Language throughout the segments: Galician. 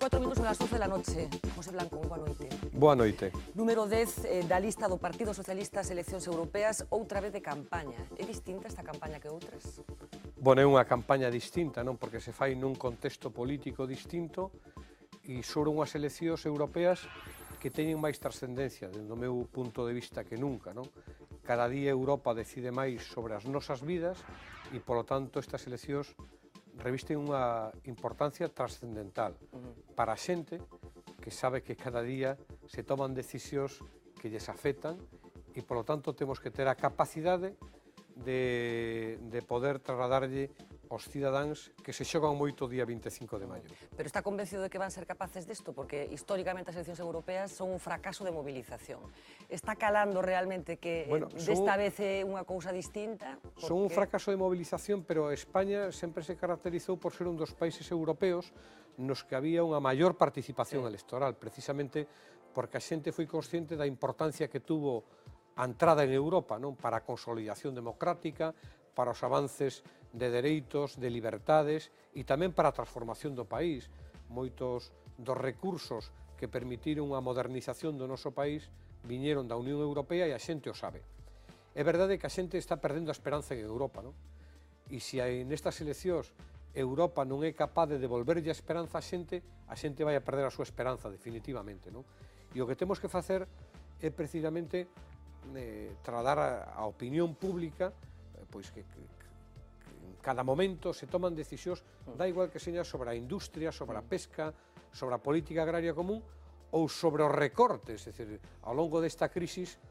4 minutos das 11 da noche. José Blanco, boa noite. Boa noite. Número 10 da lista do Partido Socialista ás eleccións europeas, outra vez de campaña. É distinta esta campaña que outras? Bueno, é unha campaña distinta, non? Porque se fai nun contexto político distinto e sobre unhas eleccións europeas que teñen máis trascendencia, dentro do meu punto de vista, que nunca, non? Cada día Europa decide máis sobre as nosas vidas e, polo tanto, estas eleccións revisten unha importancia trascendental para a xente que sabe que cada día se toman decisións que lles afectan e, polo tanto, temos que ter a capacidade de poder trasladarlle aos cidadáns que se xogan moito o día 25 de maio. Pero está convencido de que van ser capaces disto? Porque históricamente as eleccións europeas son un fracaso de movilización. Está calando realmente que desta vez é unha cousa distinta? Son un fracaso de movilización, pero España sempre se caracterizou por ser un dos países europeos nos que había unha maior participación electoral, precisamente porque a xente foi consciente da importancia que tuvo a entrada en Europa, non? Para a consolidación democrática, para os avances de dereitos, de libertades e tamén para a transformación do país. Moitos dos recursos que permitiron a modernización do noso país viñeron da Unión Europea e a xente o sabe. É verdade que a xente está perdendo a esperanza en Europa, non? E se nestas eleccións Europa non é capaz de devolverlle a esperanza a xente vai a perder a súa esperanza definitivamente, non? E o que temos que facer é precisamente trasladar a opinión pública pois que en cada momento se toman decisións, da igual que seña sobre a industria, sobre a pesca, sobre a política agraria común ou sobre os recortes, é dicir, ao longo desta crisis,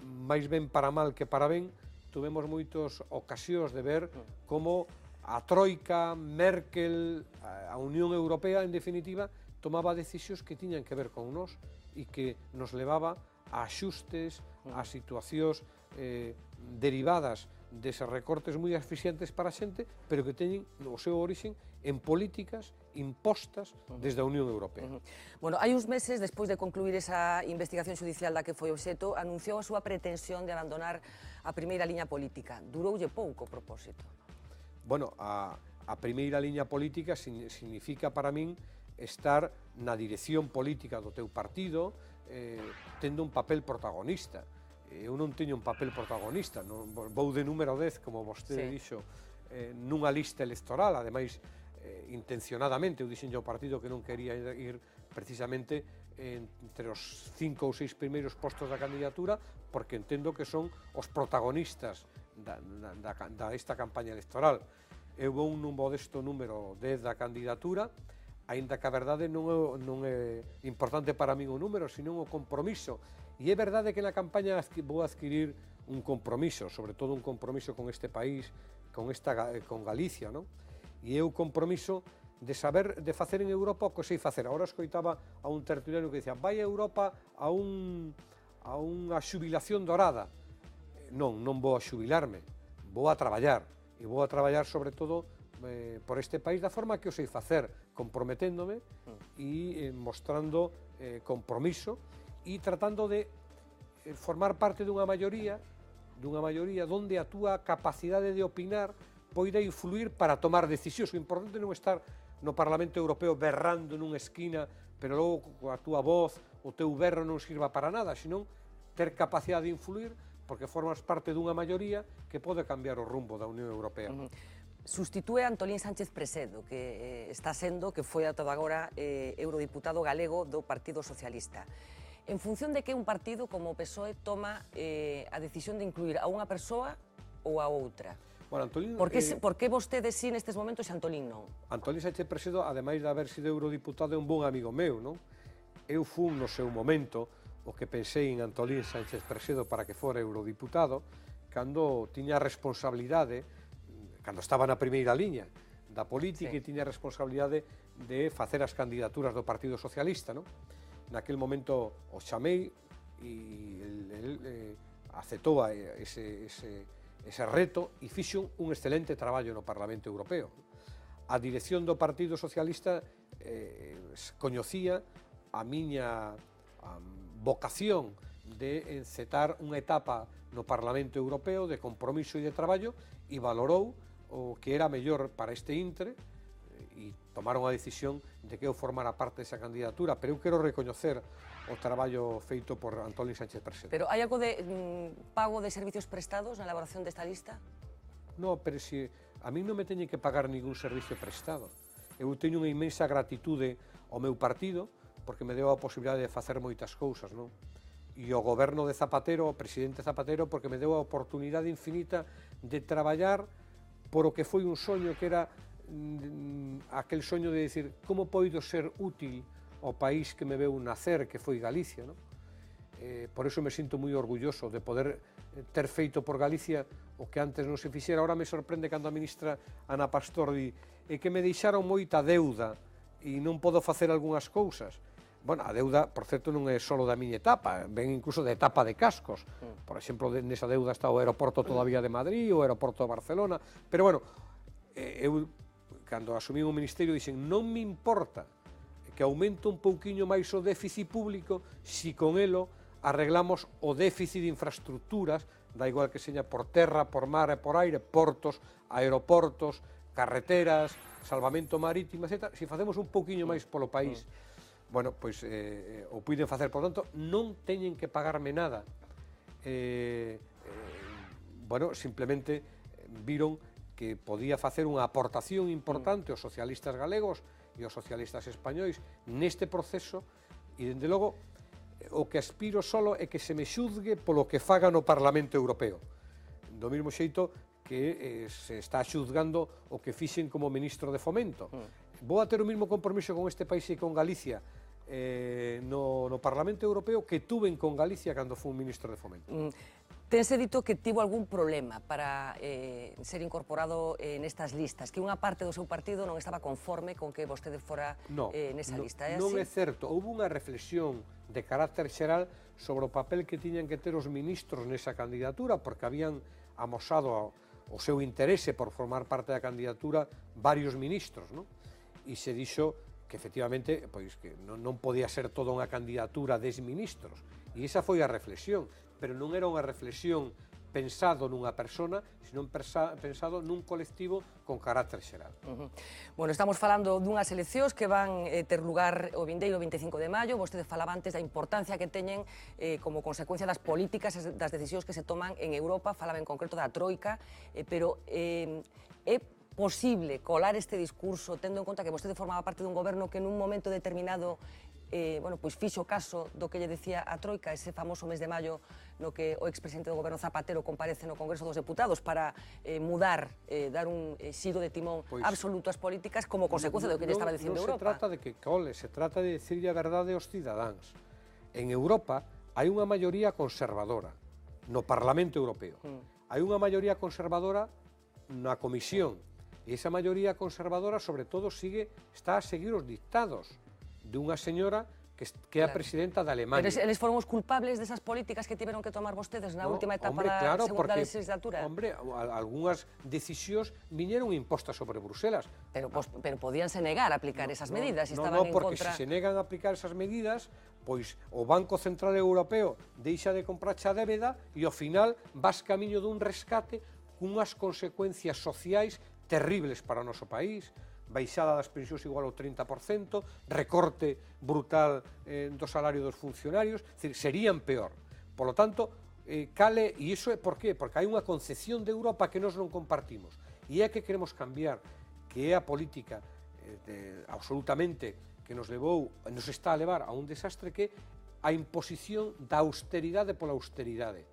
máis ben para mal que para ben, tuvemos moitas ocasións de ver como a Troika, Merkel, a Unión Europea, en definitiva, tomaba decisións que tiñan que ver con nós e que nos levaba a axustes, a situacións derivadas deses recortes moi asfixiantes para a xente, pero que teñen o seu orixen en políticas impostas desde a Unión Europea. Bueno, hai uns meses, despois de concluir esa investigación judicial da que foi obxecto, anunciou a súa pretensión de abandonar a primeira liña política. Duroulle pouco o propósito? Bueno, a primeira liña política significa para min estar na dirección política do teu partido, tendo un papel protagonista. Eu non teño un papel protagonista, vou de número 10, como vostede dixo, nunha lista electoral, ademais, intencionadamente, eu dixen ao partido que non quería ir precisamente entre os 5 ou 6 primeiros postos da candidatura, porque entendo que son os protagonistas desta campaña electoral. Eu vou nun modesto número 10 da candidatura, aínda que a verdade non é importante para min o número, senón o compromiso. E é verdade que na campaña vou adquirir un compromiso, sobre todo un compromiso con este país, con Galicia, non? E é o compromiso de saber, de facer en Europa o que sei facer. Agora escoitaba a un tertuliano que dicía, vai a Europa a unha xubilación dorada. Non vou a xubilarme, vou a traballar. E vou a traballar, sobre todo, por este país da forma que o sei facer, comprometéndome e mostrando compromiso e tratando de formar parte dunha maioría onde a túa capacidade de opinar poida influir para tomar decisións. O importante non estar no Parlamento Europeo berrando nunha esquina, pero logo a túa voz, o teu berro non sirva para nada, senón ter capacidade de influir porque formas parte dunha maioría que pode cambiar o rumbo da Unión Europea. Sustitúe a Antolín Sánchez Presedo, que está sendo, que foi ata agora eurodiputado galego do Partido Socialista. En función de que un partido como o PSOE toma a decisión de incluir a unha persoa ou a outra? Bueno, Antolín, por que vostede sí nestes momentos e Antolín non? Antolín Sánchez Presedo, ademais de haber sido eurodiputado, é un bon amigo meu, non? Eu fun no seu momento o que pensei en Antolín Sánchez Presedo para que fora eurodiputado, cando tiña a responsabilidade, cando estaba na primeira liña da política e tiña a responsabilidade de facer as candidaturas do Partido Socialista, non? Naquel momento o chamei e el aceptou ese reto e fixo un excelente traballo no Parlamento Europeo. A dirección do Partido Socialista coñecía a miña vocación de encetar unha etapa no Parlamento Europeo de compromiso e de traballo e valorou o que era mellor para este intre, e tomaron a decisión de que eu formara parte desa candidatura, pero eu quero recoñecer o traballo feito por Antolín Sánchez Presedo. Pero hai algo de pago de servicios prestados na elaboración desta lista? No, pero se a mí non me teñen que pagar ningún servicio prestado. Eu teño unha inmensa gratitude ao meu partido, porque me deu a posibilidade de facer moitas cousas, non? E o goberno de Zapatero, o presidente Zapatero, porque me deu a oportunidade infinita de traballar por o que foi un soño que era aquel soño de decir como poido ser útil ao país que me veu nacer, que foi Galicia, non? Por eso me sinto moi orgulloso de poder ter feito por Galicia o que antes non se fixera. Ahora me sorprende cando a ministra Ana Pastor di que me deixaron moita deuda e non podo facer algunhas cousas. Bueno, a deuda, por certo, non é só da miña etapa, ven incluso de etapa de Cascos. Por exemplo, nesa deuda está o aeroporto todavía de Madrid, o aeroporto de Barcelona, pero bueno, eu, cando asumí o ministerio, dixen, non me importa que aumente un pouquiño máis o déficit público si con elo arreglamos o déficit de infraestructuras, da igual que seña por terra, por mar e por aire, portos, aeroportos, carreteras, salvamento marítimo, etc. Si facemos un pouquiño máis polo país, bueno, pois o puiden facer, por tanto, non teñen que pagarme nada. Bueno, simplemente viron que podía facer unha aportación importante aos socialistas galegos e aos socialistas españois neste proceso e, dende logo, o que aspiro solo é que se me xuzgue polo que faga no Parlamento Europeo. Do mesmo xeito que se está xuzgando o que fixen como ministro de Fomento. Vou a ter o mesmo compromiso con este país e con Galicia no Parlamento Europeo que tuven con Galicia cando fui un ministro de Fomento. Tense dito que tivo algún problema para ser incorporado nestas listas, que unha parte do seu partido non estaba conforme con que vostede fora nesa lista, é así? Non é certo, houve unha reflexión de carácter xeral sobre o papel que tiñan que ter os ministros nesa candidatura, porque habían amosado o seu interese por formar parte da candidatura varios ministros, non? E se dixo que efectivamente pois, que non podía ser toda unha candidatura des ministros, e esa foi a reflexión, pero non era unha reflexión pensado nunha persona, sino pensado nun colectivo con carácter xeral. Bueno, estamos falando dunhas eleccións que van ter lugar o vindeiro 25 de maio. Vostede falaba antes da importancia que teñen como consecuencia das políticas, das decisións que se toman en Europa, falaba en concreto da Troika, pero é posible colar este discurso tendo en conta que vostede formaba parte dun goberno que nun momento determinado bueno, pois fixo caso do que lle decía a Troika ese famoso mes de maio no que o expresidente do goberno Zapatero comparece no Congreso dos Deputados para mudar, dar un xiro de timón absoluto ás políticas como consecuencia do que lle estaba dicindo Europa. Non se trata de que cole, se trata de decirle a verdade aos cidadáns. En Europa hai unha maioría conservadora no Parlamento Europeo. Hai unha maioría conservadora na Comisión. E esa maioría conservadora, sobre todo, está a seguir os dictados dunha señora que é a presidenta da Alemania. Pero eles foron os culpables desas políticas que tiveron que tomar vostedes na última etapa da segunda legislatura? Hombre, algunhas decisións viñeron impostas sobre Bruselas. Pero podíanse negar a aplicar esas medidas e estaban en contra... No, porque se negan a aplicar esas medidas, pois o Banco Central Europeo deixa de comprar xa débeda e ao final vas camiño dun rescate cunhas consecuencias sociais terribles para o noso país, baixada das pensións igual ao 30%, recorte brutal do salario dos funcionarios, serían peor. Por lo tanto, cale, e iso é por qué? Porque hai unha concepción de Europa que nós non compartimos, e é que queremos cambiar, que é a política absolutamente que nos está a levar a un desastre que a imposición da austeridade pola austeridade,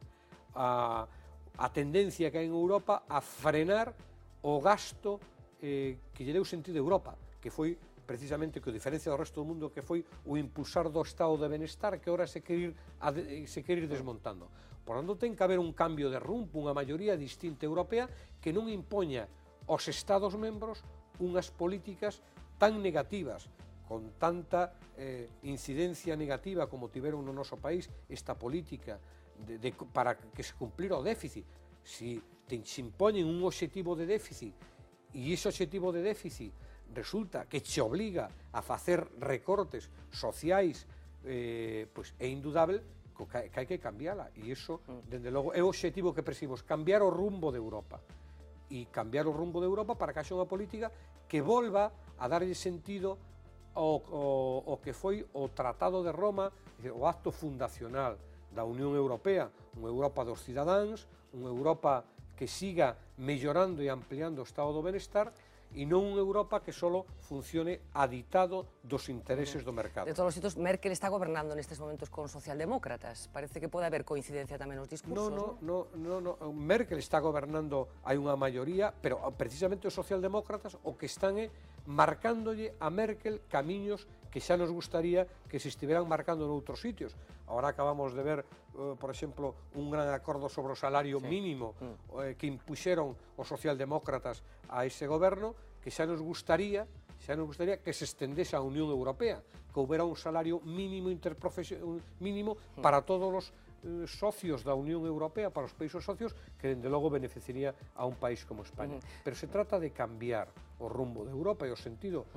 a tendencia que hai en Europa a frenar o gasto que lle deu sentido a Europa, que foi precisamente que a diferencia do resto do mundo que foi o impulsar do estado de benestar que agora se quere ir desmontando. Por tanto, ten que haber un cambio de rumbo, unha maioría distinta europea que non impoña aos Estados membros unhas políticas tan negativas, con tanta incidencia negativa como tiveron no noso país esta política para que se cumplira o déficit. Si se impoñen un obxectivo de déficit e ese obxectivo de déficit resulta que che obliga a facer recortes sociais, pois é indudable que hai que cambiala, e iso, dende logo, é o obxectivo que perseguimos, cambiar o rumbo de Europa. e cambiar o rumbo de Europa para que haxa unha política que volva a darlle sentido ao que foi o Tratado de Roma, o acto fundacional da Unión Europea, unha Europa dos cidadáns, unha Europa que siga mellorando e ampliando o estado do benestar, e non unha Europa que só funcione aditado dos intereses do mercado. De todos os sitios, Merkel está gobernando nestes momentos con socialdemócratas. Parece que pode haber coincidencia tamén nos discursos. No. Merkel está gobernando, hai unha maioría, pero precisamente os socialdemócratas o que están é marcándolle a Merkel camiños que xa nos gustaría que se estiveran marcando noutros sitios. Ahora acabamos de ver, por exemplo, un gran acordo sobre o salario mínimo que impuxeron os socialdemócratas a ese goberno, que xa nos gustaría que se estendese á Unión Europea, que houbera un salario mínimo mínimo para todos os socios da Unión Europea, para os países socios, que dende logo beneficiaría a un país como España. Pero se trata de cambiar o rumbo de Europa e o sentido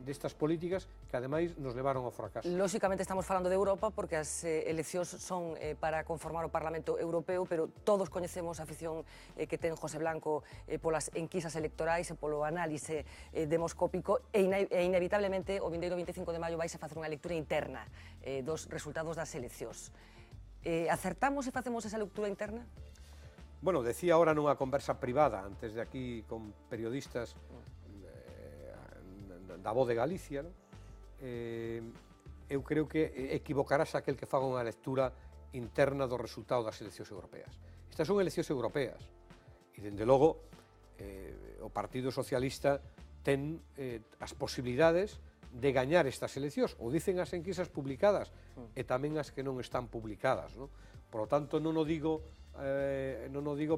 destas políticas que ademais nos levaron ao fracaso. Lóxicamente estamos falando de Europa porque as eleccións son para conformar o Parlamento Europeo, pero todos coñecemos a afición que ten José Blanco polas enquisas electorais e polo análise demoscópico e inevitablemente o vindeiro 25 de maio vais a facer unha lectura interna dos resultados das eleccións. Acertamos se facemos esa lectura interna? Bueno, decía ahora nunha conversa privada, antes de aquí con periodistas da Voz de Galicia, non? Eu creo que equivocarás aquel que faga unha lectura interna do resultado das eleccións europeas. Estas son eleccións europeas, e dende logo o Partido Socialista ten as posibilidades de gañar estas eleccións, o dicen as enquisas publicadas e tamén as que non están publicadas, non? Por lo tanto, non o digo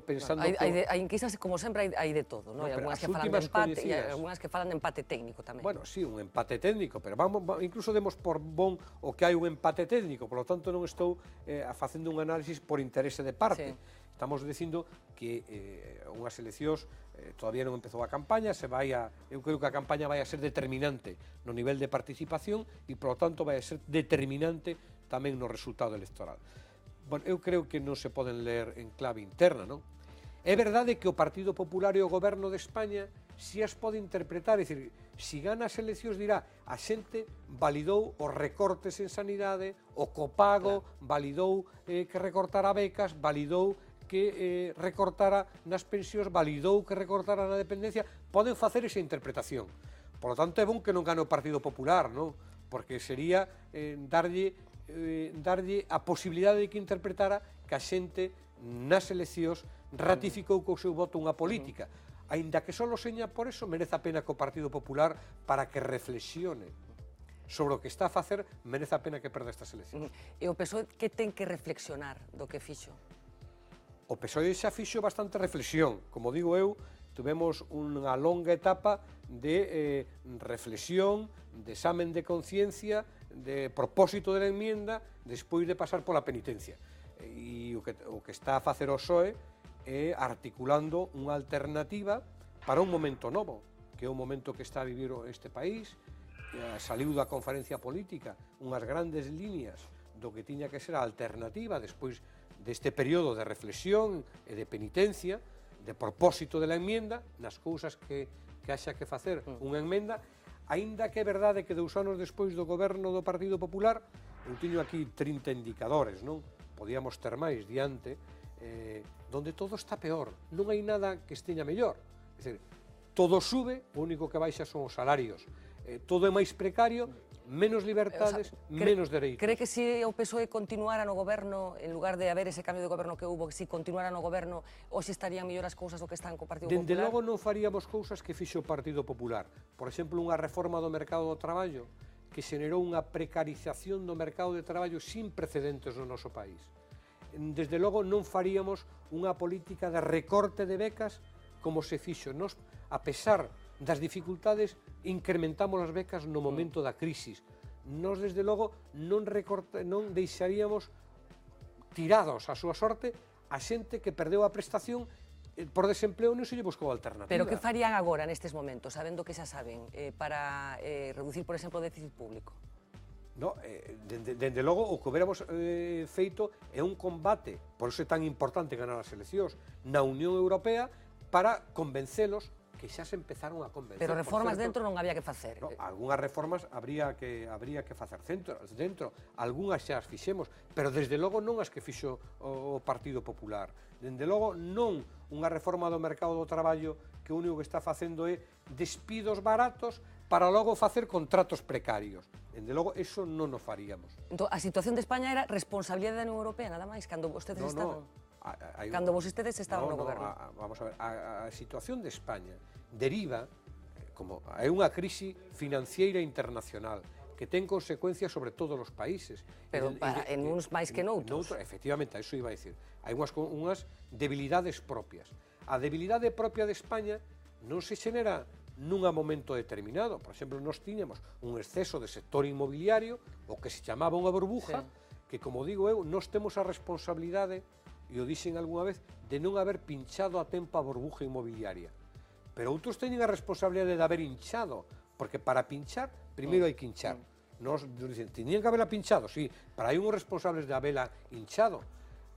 pensando... Hai enquisas, como sempre, hai de todo, non? Hai algunhas que falan de empate e algunhas que falan de empate técnico tamén. Bueno, sí, un empate técnico, pero incluso demos por bon o que hai un empate técnico, por lo tanto non estou facendo un análisis por interese de parte. Estamos dicindo que unhas eleccións todavía non empezou a campaña, eu creo que a campaña vai a ser determinante no nivel de participación e, por lo tanto, vai a ser determinante tamén no resultado electoral. Bueno, eu creo que non se poden ler en clave interna, non? É verdade que o Partido Popular e o Goberno de España si as pode interpretar, é dicir, si gana as eleccións dirá a xente validou os recortes en sanidade, o copago, validou que recortara becas, validou que recortara nas pensións, validou que recortara na dependencia, poden facer esa interpretación. Por lo tanto, é bon que non gane o Partido Popular, non? Porque sería darlle a posibilidade de que interpretara que a xente nas eleccións ratificou co seu voto unha política. Aínda que só seña por eso, merece a pena que o Partido Popular, para que reflexione sobre o que está a facer, merece a pena que perda estas eleccións. E o PSOE que ten que reflexionar do que fixo? O PSOE xa fixo bastante reflexión. Como digo eu, tuvemos unha longa etapa de reflexión, de examen de conciencia, de propósito de la enmienda, despois de pasar pola penitencia. E o que está a facer o PSOE é articulando unha alternativa para un momento novo, que é o momento que está a vivir este país. Saliu da conferencia política unhas grandes líneas do que tiña que ser a alternativa despois deste período de reflexión e de penitencia, de propósito de la enmienda, nas cousas que haxa que facer unha enmenda, aínda que é verdade que 2 anos despois do goberno do Partido Popular, eu teño aquí 30 indicadores, non? Podíamos ter máis diante, donde todo está peor, non hai nada que esteña mellor. É dicir, todo sube, o único que baixa son os salarios, todo é máis precario, menos libertades, menos dereitos. Cree que se o PSOE continuara no goberno, en lugar de haber ese cambio de goberno que hubo, que se continuara no goberno, hoxe estarían mellor as cousas do que están co Partido Popular? Dende logo non faríamos cousas que fixo o Partido Popular. Por exemplo, unha reforma do mercado do traballo que xenerou unha precarización do mercado de traballo sin precedentes no noso país. Desde logo non faríamos unha política de recorte de becas como se fixo. Nos, a pesar das dificultades, incrementamos as becas no momento da crisis. Nos, desde logo, non deixaríamos tirados a súa sorte a xente que perdeu a prestación por desempleo, non se lle buscou alternativa. Pero que farían agora, nestes momentos, sabendo que xa saben, para reducir, por exemplo, o déficit público? No, dende logo, o que hubiéramos feito é un combate, por iso é tan importante ganar as eleccións, na Unión Europea, para convencelos, que xa se empezaron a convencer. Pero reformas dentro non había que facer. No, algunhas reformas habría que facer dentro, algunhas xa as fixemos, pero desde logo non as que fixo o Partido Popular. Dende logo non unha reforma do mercado do traballo que o único que está facendo é despidos baratos para logo facer contratos precarios. Dende logo, eso non o faríamos. Entón, a situación de España era responsabilidade da Unión Europea, nada máis, cando vostedes estaban? Cando vostedes estaban no goberno. Vamos a ver, a situación de España deriva, como é unha crise financiera internacional, que ten consecuencias sobre todos os países. Pero en uns máis que noutros. Efectivamente, a iso iba a dicir. Hai unhas debilidades propias. A debilidade propia de España non se xenera nun momento determinado. Por exemplo, nós tiñamos un exceso de sector inmobiliario, o que se chamaba unha burbuja, que, como digo eu, nós temos a responsabilidade, e o dixen algunha vez, de non haber pinchado a tempo a burbuja inmobiliaria. Pero outros teñen a responsabilidade de haber hinchado, porque para pinchar, primeiro hai que hinchar. Nos dicen, tiñen que haberla pinchado, sí, pero hai unhos responsables de haberla hinchado.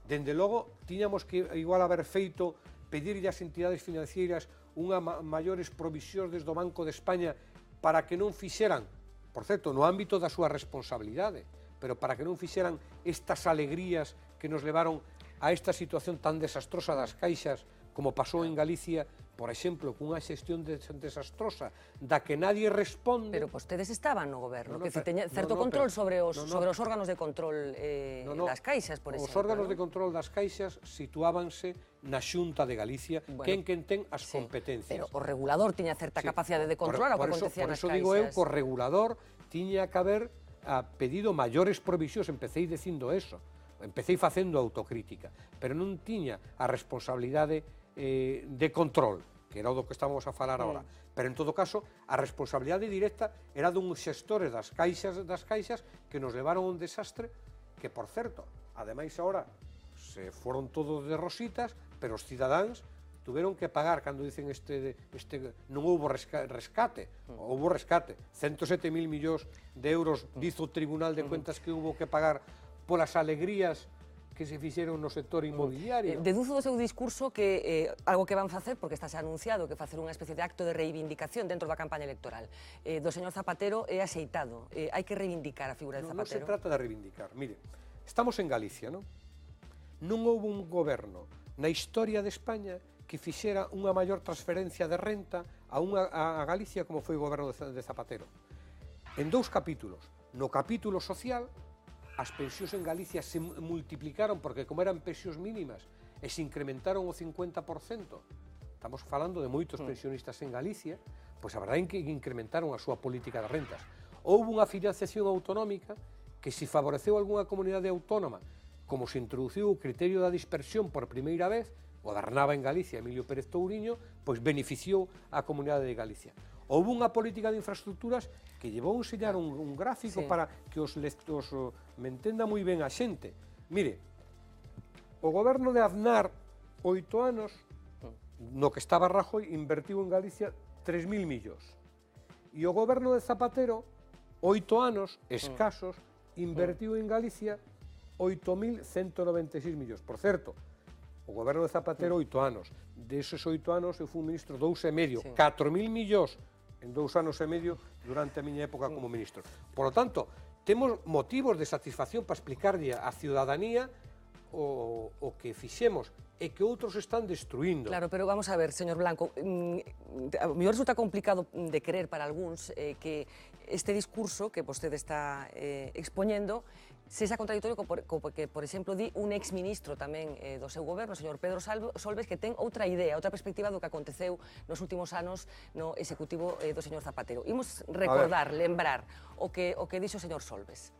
Dende logo, tiñamos que igual haber feito, pedirlle ás entidades financieras unha maiores provisións desde o Banco de España para que non fixeran, por certo, no ámbito da súa responsabilidade, pero para que non fixeran estas alegrías que nos levaron a esta situación tan desastrosa das caixas, como pasou en Galicia, por exemplo, cunha xestión desastrosa da que nadie responde. Pero vostedes estaban no goberno, que teña certo control sobre os órganos de control das caixas, por exemplo. Os órganos de control das caixas situábanse na Xunta de Galicia, quen ten as competencias. Pero o regulador tiña certa capacidade de controlar o que acontecía nas caixas. Por iso digo eu que o regulador tiña que haber pedido maiores provisións, empecéi dicindo eso. Empecéi facendo autocrítica, pero non tiña a responsabilidade de control, que era o do que estamos a falar agora. Pero, en todo caso, a responsabilidade directa era dun xestores das caixas que nos levaron a un desastre que, por certo, ademais agora se foron todos de rositas, pero os cidadáns tuveron que pagar, cando dicen non houbo rescate, houbo rescate, 107.000 millóns de euros, dizo o Tribunal de Cuentas que houbo que pagar polas alegrías que se fixeron no sector inmobiliario. Deduzo do seu discurso que algo que van facer, porque está xa anunciado, que facer unha especie de acto de reivindicación dentro da campaña electoral do señor Zapatero é axeitado. Hai que reivindicar a figura de Zapatero. Non se trata de reivindicar. Mire, estamos en Galicia, non? Non houve un goberno na historia de España que fixera unha maior transferencia de renta a Galicia como foi o goberno de Zapatero. En dous capítulos. No capítulo social, as pensións en Galicia se multiplicaron, porque como eran pensións mínimas, e se incrementaron o 50%. Estamos falando de moitos pensionistas en Galicia, pois a verdade é que incrementaron a súa política de rentas. Houve unha financiación autonómica que se favoreceu algunha comunidade autónoma, como se introduciu o criterio da dispersión por primeira vez, gobernaba en Galicia Emilio Pérez Touriño, pois beneficiou a comunidade de Galicia. Houve unha política de infraestructuras que llevou a enseñar un gráfico para que os lectores me entenda moi ben a xente. Mire, o goberno de Aznar, 8 anos, no que estaba Rajoy, invertiu en Galicia 3.000 millóns. E o goberno de Zapatero, 8 anos, escasos, invertiu en Galicia 8.196 millóns. Por certo, o goberno de Zapatero 8 anos. Deses 8 anos eu fui ministro 2 e medio, 4.000 millóns en 2 anos e medio durante a miña época como ministro. Por lo tanto, temos motivos de satisfacción para explicarlle á ciudadanía o que fixemos e que outros están destruindo. Claro, pero vamos a ver, señor Blanco, a mellor resulta complicado de creer para algúns que este discurso que vostede está expoñendo sexa contradictorio co que, por exemplo, di un exministro tamén do seu goberno, o señor Pedro Solbes, que ten outra idea, outra perspectiva do que aconteceu nos últimos anos no executivo do señor Zapatero. Imos recordar, lembrar o que dixo o señor Solbes.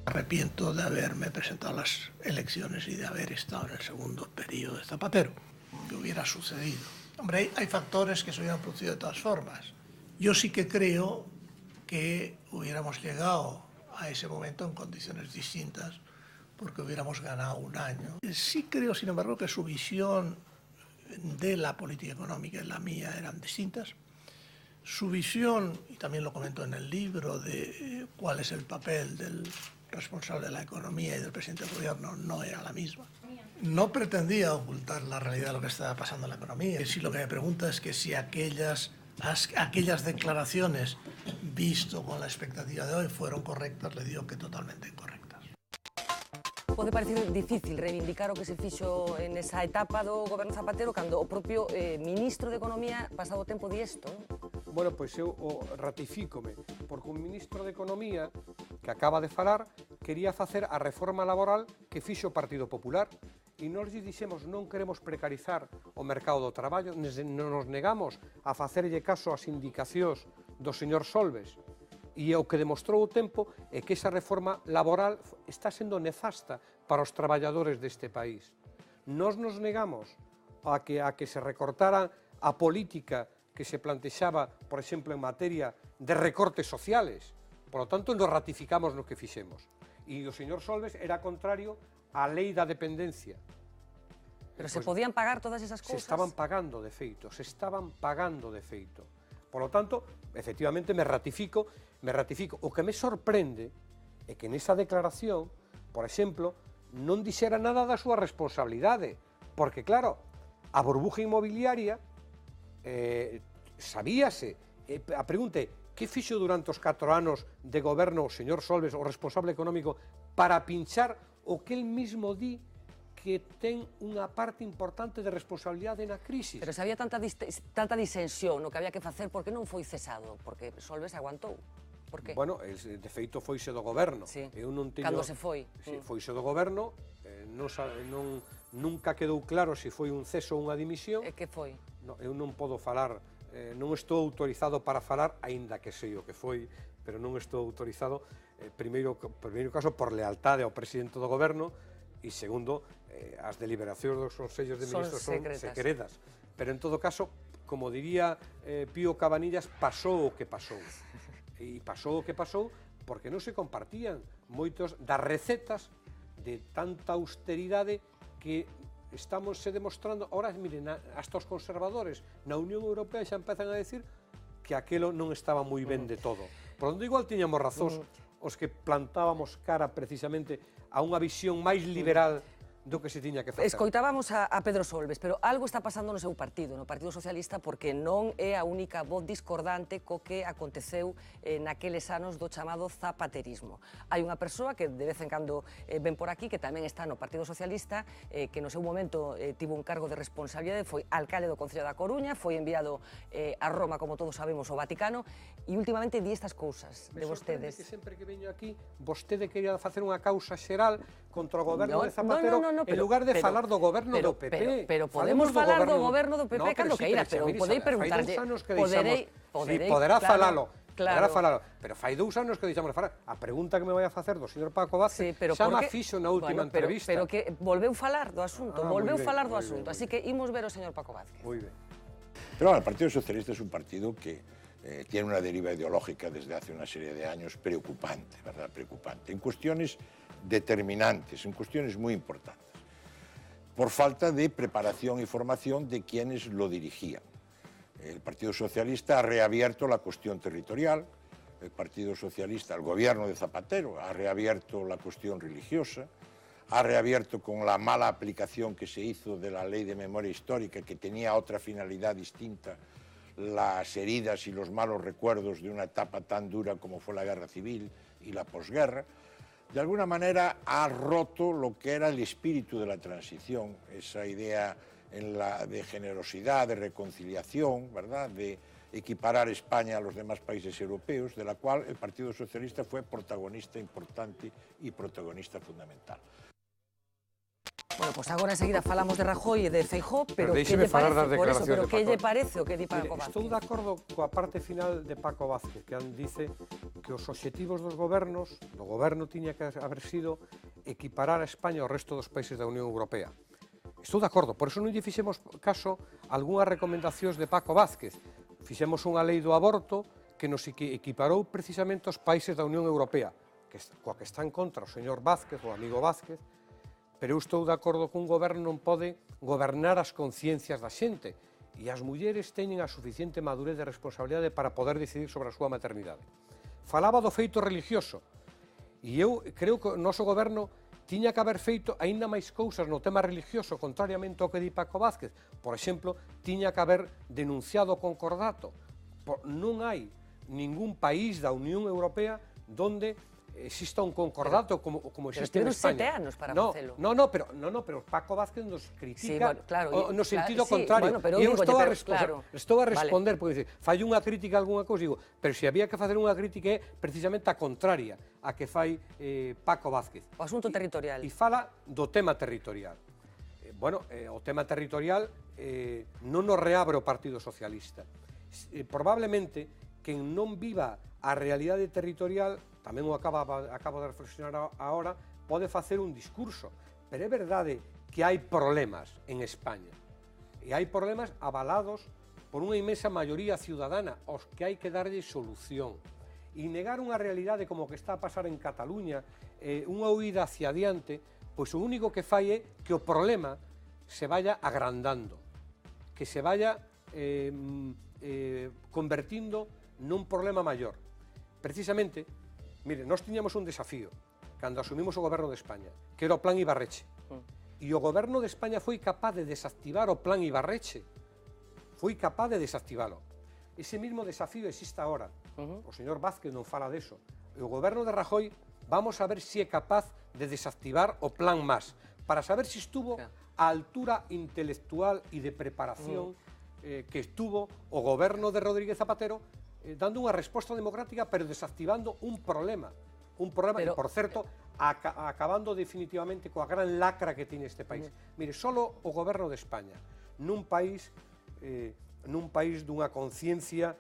Arrepiento de haberme presentado a las elecciones y de haber estado en el segundo periodo de Zapatero, que hubiera sucedido. Hombre, hay factores que se hubieran producido de todas formas. Yo sí que creo que hubiéramos llegado a ese momento en condiciones distintas, porque hubiéramos ganado un año. Sí creo, sin embargo, que su visión de la política económica y la mía eran distintas. Su visión, y también lo comento en el libro, de cuál es el papel del responsable de la economía y del presidente del gobierno no era la misma. No pretendía ocultar la realidad de lo que estaba pasando en la economía. Y si lo que me pregunta es que si aquellas declaraciones, visto con la expectativa de hoy, fueron correctas, le digo que totalmente incorrectas. Pode parecer difícil reivindicar o que se fixo en esa etapa do goberno Zapatero cando o propio ministro de Economía pasado o tempo di isto. Bueno, pois eu ratifícome, porque un ministro de Economía que acaba de falar quería facer a reforma laboral que fixo o Partido Popular e nós lle dixemos non queremos precarizar o mercado do traballo, non nos negamos a facerlle caso ás indicacións do señor Solbes. E o que demostrou o tempo é que esa reforma laboral está sendo nefasta para os traballadores deste país. Nós nos negamos a que se recortara a política que se plantexaba, por exemplo, en materia de recortes sociales. Por lo tanto, nos ratificamos no que fixemos. E o señor Solbes era contrario á lei da dependencia. Pero se podían pagar todas esas cousas? Se estaban pagando de feito, Por lo tanto, efectivamente, me ratifico. O que me sorprende é que nesa declaración, por exemplo, non dixera nada da súa responsabilidade, porque, claro, a burbuja inmobiliaria sabíase. A pregunta é, que fixo durante os 4 anos de goberno o señor Solbes, o responsable económico, para pinchar o que el mismo di que ten unha parte importante de responsabilidade na crisis. Pero se había tanta disensión no que había que facer, por que non foi cesado? Porque Solbes aguantou. Por que? Bueno, de feito foise do goberno. Sí. Cando se foi. Sí, foise do goberno, nunca quedou claro se foi un ceso ou unha dimisión. E que foi? Eu non podo falar, non estou autorizado para falar, aínda que sei o que foi, pero non estou autorizado, primeiro caso, por lealtade ao presidente do goberno, e segundo, as deliberacións dos consellos de ministros son secretas. Pero en todo caso, como diría Pío Cabanillas, pasou o que pasou. E pasou o que pasou porque non se compartían moitos das recetas de tanta austeridade que estamos demostrando. Ahora, miren, hasta os conservadores na Unión Europea xa empezan a decir que aquelo non estaba moi ben de todo. Por onde igual tiñamos razóns os que plantábamos cara precisamente a unha visión máis liberal do que se tiña que facer. Escoitábamos a Pedro Solbes, pero algo está pasando no seu partido, no Partido Socialista, porque non é a única voz discordante co que aconteceu naqueles anos do chamado zapaterismo. Hai unha persoa que de vez en cando ven por aquí, que tamén está no Partido Socialista, que no seu momento tivo un cargo de responsabilidade, foi alcalde do Concello da Coruña, foi enviado a Roma, como todos sabemos, ao Vaticano, e últimamente di estas cousas de vostedes. Me sorprende que sempre que veño aquí, vostede quería facer unha causa xeral contra o goberno de Zapatero, en lugar de falar do goberno do PP. Pero podemos falar do goberno do PP cando queira, pero podei preguntarlle. Poderá falalo. Pero fai 2 anos que deixamos de falar. A pregunta que me vai a facer do señor Paco Vázquez xa me fixo na última entrevista. Pero que volveu falar do asunto, así que imos ver o señor Paco Vázquez. Moi ben. Pero bueno, el Partido Socialista es un partido que tiene una deriva ideológica desde hace una serie de años preocupante, ¿verdad? Preocupante, en cuestiones determinantes, en cuestiones muy importantes, por falta de preparación y formación de quienes lo dirigían. El Partido Socialista ha reabierto la cuestión territorial, el Partido Socialista, el gobierno de Zapatero, ha reabierto la cuestión religiosa, ha reabierto con la mala aplicación que se hizo de la Ley de Memoria Histórica, que tenía otra finalidad distinta, las heridas y los malos recuerdos de una etapa tan dura como fue la Guerra Civil y la posguerra. De alguna manera ha roto lo que era el espíritu de la transición, esa idea de generosidad, de reconciliación, ¿verdad?, de equiparar España a los demás países europeos, de la cual el Partido Socialista fue protagonista importante y protagonista fundamental. Bueno, pois agora enseguida falamos de Rajoy e de Feijóo, pero que lle parece o que di Paco Vázquez? Estou de acordo coa parte final de Paco Vázquez, que dice que os obxectivos dos gobernos, do goberno tiña que haber sido equiparar a España ao resto dos países da Unión Europea. Estou de acordo, por eso non lle fixemos caso a algunhas recomendacións de Paco Vázquez. Fixemos unha lei do aborto que nos equiparou precisamente aos países da Unión Europea, coa que está en contra o señor Vázquez, o amigo Vázquez, pero eu estou de acordo que un goberno non pode gobernar as conciencias da xente e as mulleres teñen a suficiente madurez de responsabilidade para poder decidir sobre a súa maternidade. Falaba do feito religioso E eu creo que o noso goberno tiña que haber feito aínda máis cousas no tema religioso, contrariamente ao que di Paco Vázquez. Por exemplo, tiña que haber denunciado o concordato. Non hai ningún país da Unión Europea donde exista un concordato como existe en España. 7 anos para facelo. Pero Paco Vázquez nos critica no claro, sentido contrario. Bueno, eu estou a vale. responder, porque fai unha crítica a algunha cousa, digo, pero se había que facer unha crítica é precisamente a contraria a que fai Paco Vázquez. O asunto territorial. E fala do tema territorial. O tema territorial non nos reabre o Partido Socialista. Probablemente quen non viva a realidade territorial, tamén o acabo de reflexionar agora, pode facer un discurso, pero é verdade que hai problemas en España, e hai problemas avalados por unha inmensa maioría ciudadana, aos que hai que darlle solución. E negar unha realidade como que está a pasar en Cataluña, unha huida hacia adiante, pois o único que fai é que o problema se vaya agrandando, que se vaya convertindo nun problema maior. Precisamente, mire, nós tiñamos un desafío cando asumimos o goberno de España, que era o plan Ibarretxe. E o goberno de España foi capaz de desactivar o plan Ibarretxe. Foi capaz de desactivalo. Ese mismo desafío existe agora. O señor Vázquez non fala deso. E o goberno de Rajoy, vamos a ver se é capaz de desactivar o plan MAS, para saber se estuvo a altura intelectual e de preparación que estuvo o goberno de Rodríguez Zapatero dando unha resposta democrática, pero desactivando un problema. E, por certo, acabando definitivamente coa gran lacra que tiene este país. Mire, solo o goberno de España, nun país dunha conciencia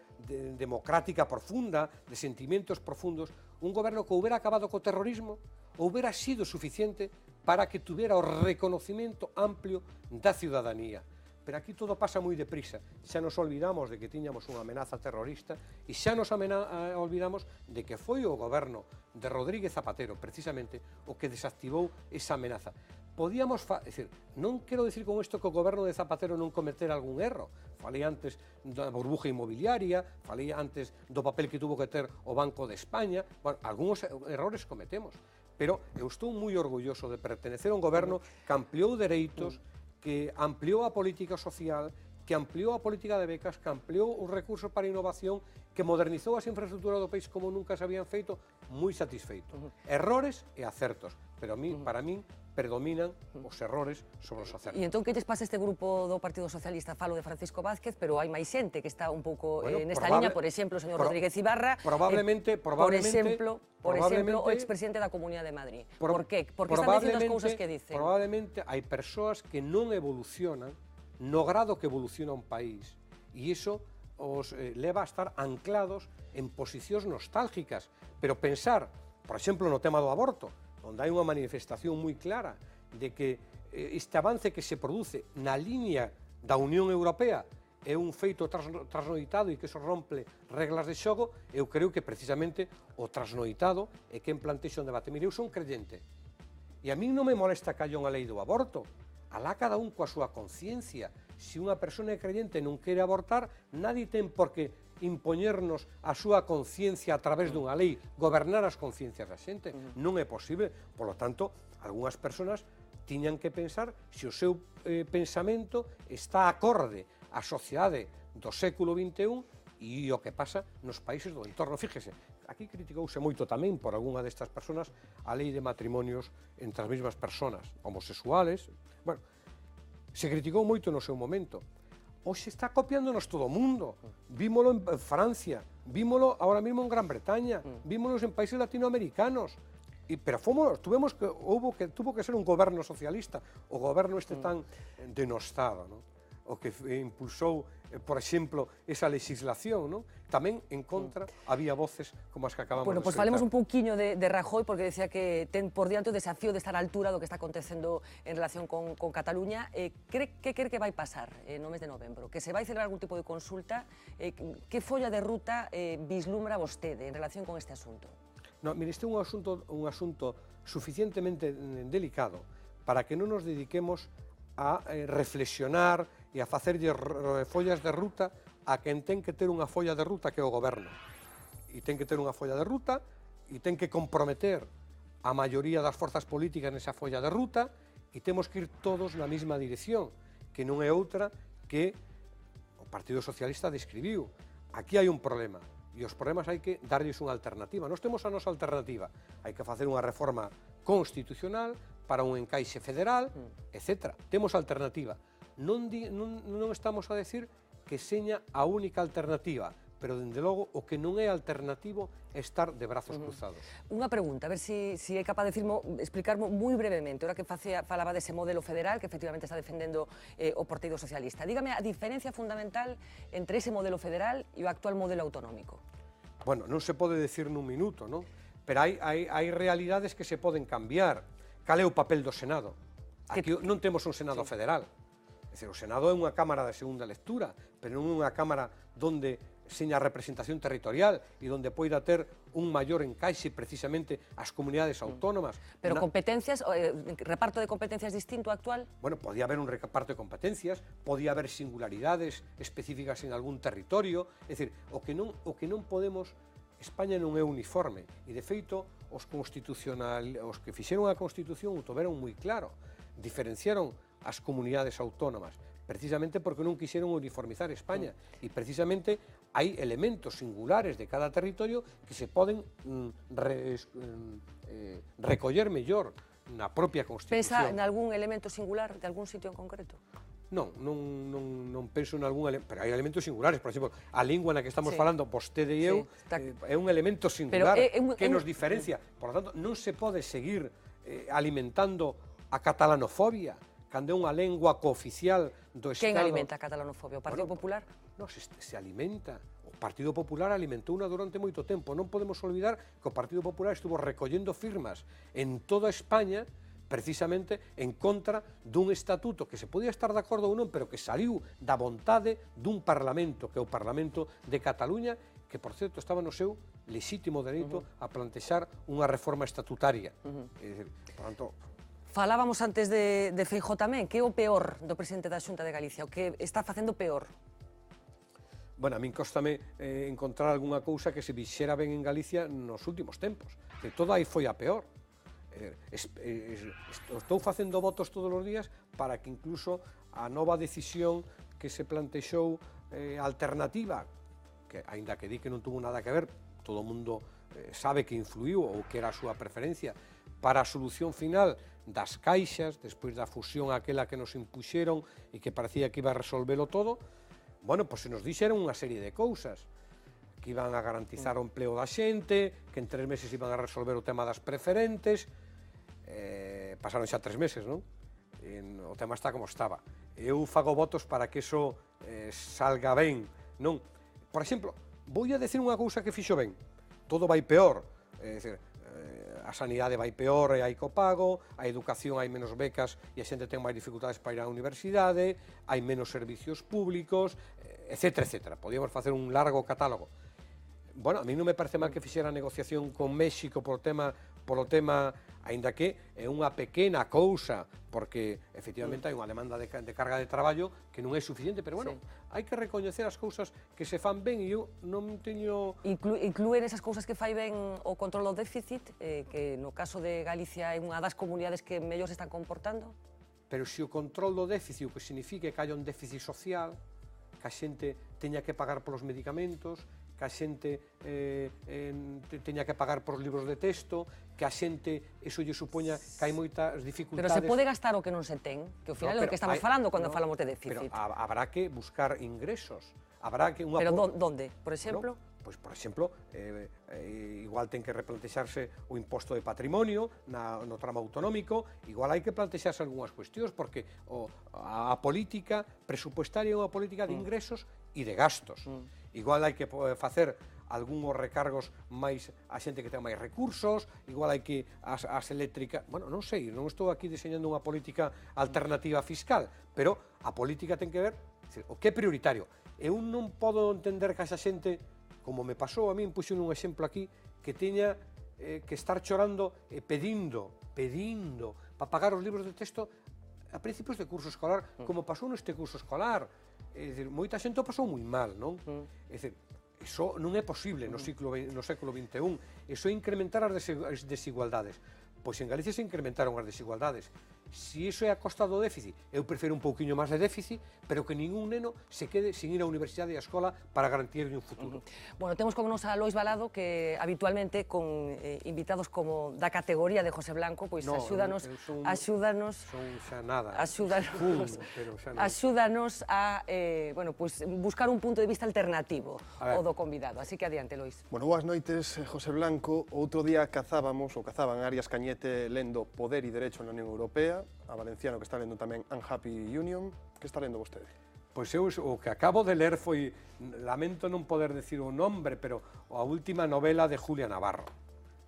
democrática profunda, de sentimentos profundos, un goberno que houbera acabado co terrorismo, houbera sido suficiente para que tuviera o reconocimiento amplio da ciudadanía. Pero aquí todo pasa moi deprisa. Xa nos olvidamos de que tiñamos unha amenaza terrorista e xa nos olvidamos de que foi o goberno de Rodríguez Zapatero, precisamente, o que desactivou esa amenaza. Non quero dicir con isto que o goberno de Zapatero non cometera algún erro. Falei antes da burbuja inmobiliaria, falei antes do papel que tuvo que ter o Banco de España. Bueno, algúns errores cometemos, pero eu estou moi orgulloso de pertenecer a un goberno que ampliou dereitos, que ampliou a política social, que ampliou a política de becas, que ampliou os recursos para a innovación, que modernizou as infraestructuras do país como nunca se habían feito, moi satisfeito. Errores e acertos, pero para min predominan os errores sobre os acertos. E entón, que lles pasa este grupo do Partido Socialista? Falo de Francisco Vázquez, pero hai máis xente que está un pouco nesta liña, por exemplo, o señor Rodríguez Ibarra, probablemente, por exemplo, o expresidente da Comunidade de Madrid. Por que? Porque están dicindo as cousas que dicen. Probablemente hai persoas que non evolucionan no grado que evoluciona un país, e iso os leva a estar anclados en posicións nostálgicas, pero pensar, por exemplo, no tema do aborto, onde hai unha manifestación moi clara de que este avance que se produce na liña da Unión Europea é un feito trasnoitado e que iso rompe reglas de xogo, eu creo que precisamente o trasnoitado é quen plantexa un debate. Mire, eu son creyente, e a min non me molesta que haya unha lei do aborto, alá cada un coa súa conciencia. Se unha persona é creyente e non quere abortar, nadie ten por que impoñernos a súa conciencia a través dunha lei, gobernar as conciencias da xente. Non é posible. Por lo tanto, algunhas persoas tiñan que pensar se o seu pensamento está acorde á sociedade do século XXI e o que pasa nos países do entorno. Fíjese, aquí criticouse moito tamén por algunha destas persoas a lei de matrimonios entre as mesmas persoas, homosexuales. Bueno, se criticou moito no seu momento. Hoxe está copiándonos todo o mundo. Vímolo en Francia, vímolo ahora mismo en Gran Bretaña, vímolo en países latinoamericanos. Pero tuvo que ser un goberno socialista, o goberno este tan denostado, ¿no? O que impulsou, por exemplo, esa legislación, ¿no? Tamén en contra había voces como as que acabamos de escoitar. Pois falemos un pouquiño de Rajoy, porque decía que ten por diante o desafío de estar á altura do que está acontecendo en relación con Cataluña. Que cree que vai pasar no mes de novembro? Que se vai celebrar algún tipo de consulta? Que folla de ruta vislumbra vostede en relación con este asunto? No, mire, este é un asunto suficientemente delicado para que non nos dediquemos a reflexionar e a facerlle follas de ruta a quen ten que ter unha folla de ruta que é o goberno. E ten que ter unha folla de ruta e ten que comprometer a maioría das forzas políticas nesa folla de ruta e temos que ir todos na mesma dirección, que non é outra que o Partido Socialista describiu. Aquí hai un problema, e os problemas hai que darlles unha alternativa. Nós temos a nosa alternativa, hai que facer unha reforma constitucional para un encaixe federal, etc. Temos alternativa. Non estamos a decir que seña a única alternativa, pero, dende logo, o que non é alternativo é estar de brazos cruzados. Unha pregunta, a ver se é capaz de explicarmo moi brevemente, ahora que falaba dese modelo federal que efectivamente está defendendo o Partido Socialista. Dígame a diferencia fundamental entre ese modelo federal e o actual modelo autonómico. Bueno, non se pode decir nun minuto, non? Pero hai realidades que se poden cambiar. Cal é o papel do Senado? Aquí non temos un Senado federal. É dicir, o Senado é unha cámara de segunda lectura, pero non é unha cámara donde seña representación territorial e donde poida ter un maior encaixe precisamente as comunidades autónomas. Pero competencias, reparto de competencias distinto actual? Bueno, podía haber un reparto de competencias, podía haber singularidades específicas en algún territorio, é dicir, o que non podemos, España non é uniforme, e de feito os que fixeron a Constitución o tiveron moi claro, diferenciaron as comunidades autónomas, precisamente porque non quixeron uniformizar España, e precisamente hai elementos singulares de cada territorio que se poden recoller mellor na propia Constitución. Pensa en algún elemento singular de algún sitio en concreto? Non penso en algún elemento, pero hai elementos singulares, por exemplo, a lingua na que estamos falando, vostede e eu, é un elemento singular que nos diferencia. Por lo tanto, non se pode seguir alimentando a catalanofobia, cando é unha lengua cooficial do Estado. Quen alimenta a catalanofobia? O Partido Popular? Non, se alimenta. O Partido Popular alimentou unha durante moito tempo. Non podemos olvidar que o Partido Popular estuvo recollendo firmas en toda España precisamente en contra dun estatuto que se podía estar de acordo ou non, pero que saliu da vontade dun Parlamento, que é o Parlamento de Cataluña, que, por certo, estaba no seu lexítimo dereito a plantexar unha reforma estatutaria. Por tanto, falábamos antes de Feijóo tamén, que é o peor do presidente da Xunta de Galicia, o que está facendo peor? Bueno, a min cóstame encontrar algunha cousa que se vixera ben en Galicia nos últimos tempos, que toda aí foi a peor. Estou facendo votos todos os días para que incluso a nova decisión que se plantexou alternativa, que aínda que di que non tuvo nada que ver, todo o mundo sabe que influiu ou que era a súa preferencia para a solución final das caixas, despois da fusión aquela que nos impuxeron e que parecía que iba a resolvelo todo, bueno, pois se nos dixeron unha serie de cousas, que iban a garantizar o empleo da xente, que en 3 meses iban a resolver o tema das preferentes, pasaron xa 3 meses, non? O tema está como estaba. Eu fago votos para que eso salga ben, non? Por exemplo, vou a decir unha cousa que fixo ben, todo vai peor, é dicir, a sanidade vai peor e hai copago, a educación hai menos becas e a xente ten máis dificultades para ir á universidade, hai menos servicios públicos, etc. Podíamos facer un largo catálogo. Bueno, a mí non me parece mal que fixera a negociación con México polo tema, aínda que é unha pequena cousa, porque efectivamente hai unha demanda de carga de traballo que non é suficiente, pero bueno, hai que recoñecer as cousas que se fan ben e eu non teño... Inclúen esas cousas que fai ben o control do déficit, que no caso de Galicia é unha das comunidades que mellor se están comportando? Pero se o control do déficit o que significa que haya un déficit social, que a xente teña que pagar polos medicamentos, que a xente teña que pagar por libros de texto, que a xente, eso lle supoña que hai moitas dificultades... Pero se pode gastar o que non se ten, que ao final é o que estamos falando cando falamos de déficit. Pero habrá que buscar ingresos. Habrá que... Pero donde, por exemplo? Pois, por exemplo, igual ten que replantexarse o imposto de patrimonio no tramo autonómico, igual hai que plantexarse algunhas cuestións, porque a política presupuestaria é unha política de ingresos e de gastos. Igual hai que facer algúns recargos máis a xente que ten máis recursos, igual hai que as eléctricas... Bueno, non sei, non estou aquí diseñando unha política alternativa fiscal, pero a política ten que ver o que é prioritario. Eu non podo entender que esa xente, como me pasou a min, puxo un exemplo aquí, que teña que estar chorando e pedindo para pagar os libros de texto a principios de curso escolar, como pasou neste curso escolar. É dicir, moita xente o pasou moi mal, non? É dicir, iso non é posible no século XXI, iso é incrementar as desigualdades. pois en Galicia se incrementaron as desigualdades. Si iso é a costa do déficit, eu prefiro un pouquiño máis de déficit, pero que ningún neno se quede sin ir á universidade e á escola para garantirlle un futuro. Bueno, temos como nos a Lois Balado, que habitualmente con invitados como da categoría de José Blanco, pois axúdanos a bueno, pois buscar un punto de vista alternativo ao do convidado. Así que adiante, Lois. Bueno, boas noites, José Blanco. Outro día cazaban Arias Cañete lendo Poder e Derecho na Unión Europea, a Valenciano que está lendo tamén Unhappy Union. Que está lendo vostede? Pois eu o que acabo de ler foi, lamento non poder decir o nombre, pero a última novela de Julia Navarro.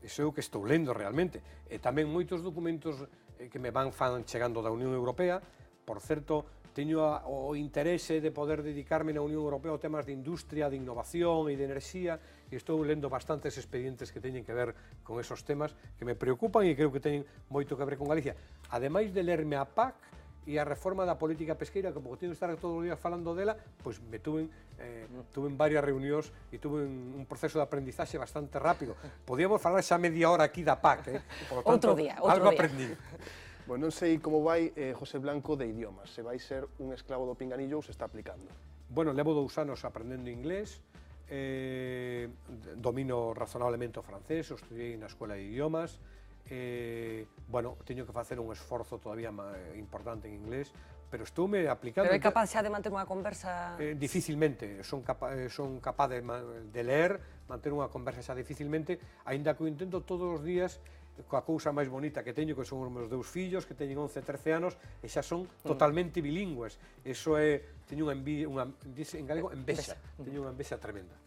Iso é o que estou lendo realmente. E tamén moitos documentos que me van chegando da Unión Europea. Por certo, teño o interese de poder dedicarme na Unión Europea a temas de industria, de innovación e de enerxía, e estou lendo bastantes expedientes que teñen que ver con esos temas que me preocupan e creo que teñen moito que ver con Galicia. Ademais de lerme a PAC e a reforma da política pesqueira, que porque teño que estar todos os días falando dela, pois me tuve varias reunións e tuve un proceso de aprendizaxe bastante rápido. Podíamos falar xa media hora aquí da PAC, por lo tanto, algo aprendí. Bueno, non sei como vai José Blanco de idiomas, se vai ser un esclavo do pinganillo ou se está aplicando. Bueno, levo 2 anos aprendendo inglés, domino razonablemente o francés, estudiei na escola de idiomas, bueno, teño que facer un esforzo todavía importante en inglés, pero estoume aplicando... Pero é capaz xa de manter unha conversa... Dificilmente, son capaz de ler, manter unha conversa xa dificilmente, aínda que o intento todos os días coa cousa máis bonita que teño, que son os meus 2 fillos, que teñen 11 e 13 anos, e xa son totalmente bilingües. Iso é, teño en galego, envexa, teño unha envexa tremenda.